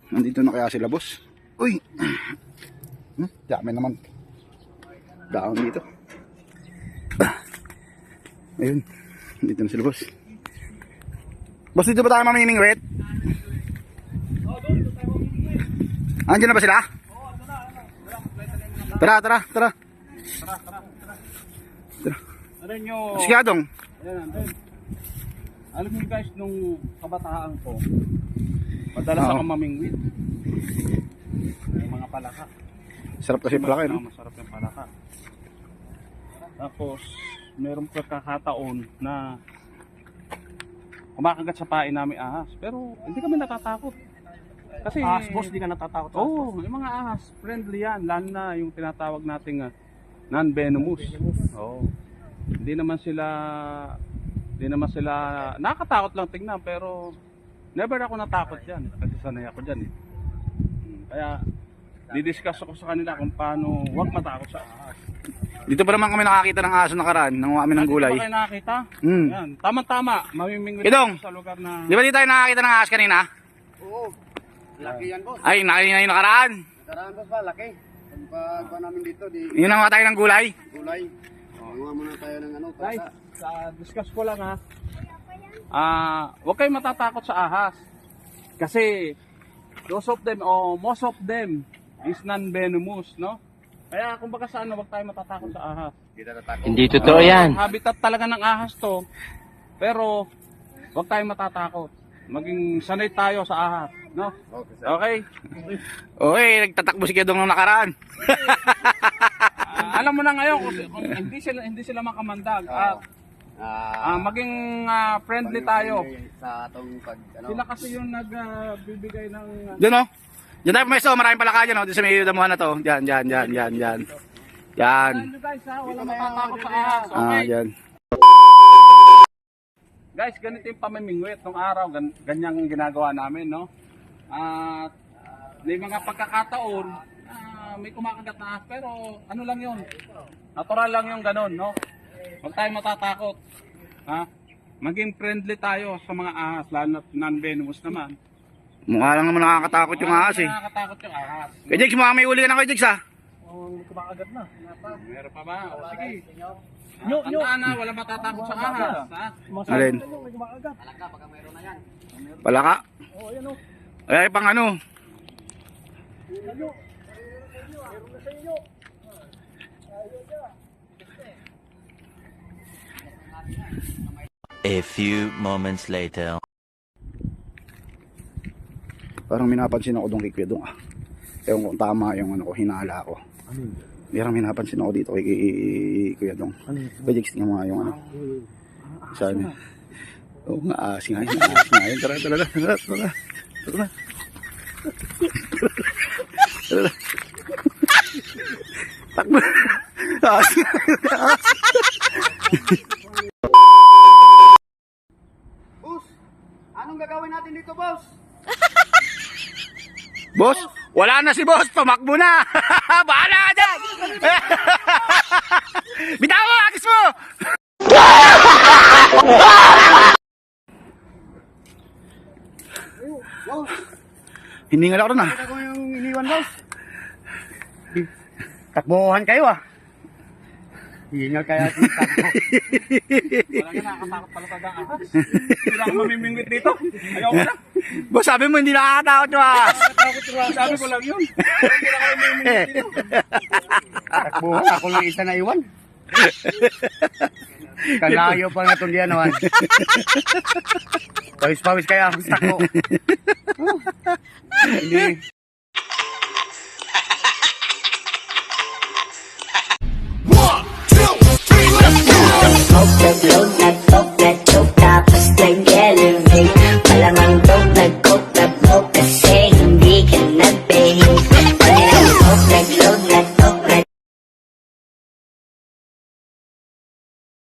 Nandito na kaya sila, boss? Uy! Dami naman. Daon dito. Ayun. Nandito na sila, boss. Boss, dito ba tayo mamimingwit? Andiyan na ba sila? Tara. Tara. Ano nyo? Sige, Adong. Alam niyo guys, nung kabataan ko, madalas ako mamingwit. Yung mga palaka. Sarap kasi palaka, no? Masarap yung palaka. Tapos, merong pagkakataon na kumakagat sa pain namin ahas. Pero hindi kami natatakot. Kasi Ahas, boss, di ka natatakot? Oo, yung mga ahas, friendly yan. Lalo na yung tinatawag nating non-venomous. Oo. Hindi naman sila nakakatakot lang tingnan, pero never ako natakot diyan kasi sanay ako diyan eh. Kaya didiscuss ako sa kanila kung paano wag matakot sa ahas. Dito pa naman kami nakakita ng aso nakaraan, nanguha kami ng gulay. Hindi pa kayo nakakita? Hmm. Yan, tama-tama, mamimingwit Idong, sa lugar na di ba di tayo nakakita ng ahas kanina? Oo. Laki yan, boss. Ay, nakakita yung nakaraan. Nakaraan, boss ba? Laki. Pagpa namin dito, di Yun nanguha tayo ng gulay. gulay. Gawa muna tayo ng ano, guys, pasa. discuss ko lang ha. Huwag kayong matatakot sa ahas. Kasi most of them is non-venomous, no? Kaya kung baka sa ano, huwag tayo matatakot sa ahas. Hindi totoo yan. Habitat talaga ng ahas to. Pero huwag tayong matatakot. Maging sanay tayo sa ahas, no? Okay? Okay, nagtatakbo si Kedong nung nakaraan. Alam mo na ngayon kung hindi sila makamandag at maging friendly tayo. Sa atong pag, ano. Sila kasi yung nagbibigay ng Diyan, no? Diyan tayo pumesto, maraming palaka dyan, no? Diyan sa may damuhan na to. Diyan. Yan. Ano guys ha, wala matatakot sa ahas. Okay. Yan. Guys, ganito yung pamimingwit nung araw, ganyang ginagawa namin, no? At may mga pagkakataon, may kumakagat na ahas, pero ano lang yun? Natural lang yung ganun, no? Huwag tayo matatakot. Ha? Maging friendly tayo sa mga ahas, lalo na non-venomous naman. Mukha lang naman nakakatakot yung ahas, eh. Nakakatakot yung ahas. Kaya Jigs, mukhang may uli ka na kayo, Jigs, ha? Kumakagat na. Meron pa ba? O sige. Tandaan na, wala matatakot sa ahas. Ha? Alin? Palaka? Ay, pang ano? A few moments later. Parang minapansin ako doon kay Kuya Dong, ah. Ewan ko kung tama yung ano ko, hinala ko. Parang minapansin ako dito kay Kuya Dong. Kaya Jigs, tingnan mo nga yung ano. Saan yun? Oo nga, aas nga yun. Tara. Takbo. Aas nga yun. Boss, anong gagawin natin dito, boss? Boss, wala na si boss, tumakbo na. Bahala ka dyan. Bitaw mo, agis mo. Boss, Hiningal ako rin, ah. kita ko yung iniwan, boss. Takbuhan kayo, ah. Hingal kaya si takbo. Wala ka nakakatakot pala talaga ang ahas. Wala akong mamimingwit dito. Ayaw ko na. Boss, sabi mo hindi nakakatakot yung ahas. Sabi ko lang yun. Hindi na kayo mamimingwit dito. Takbuhan, ako lang isa na iwan. Kalayo pa nga itong diyan, naman. Pawis-pawis kaya ako sa takbo. Hindi. Smoke that, blow that, poke that, choke top, straight elevate. Malamang dope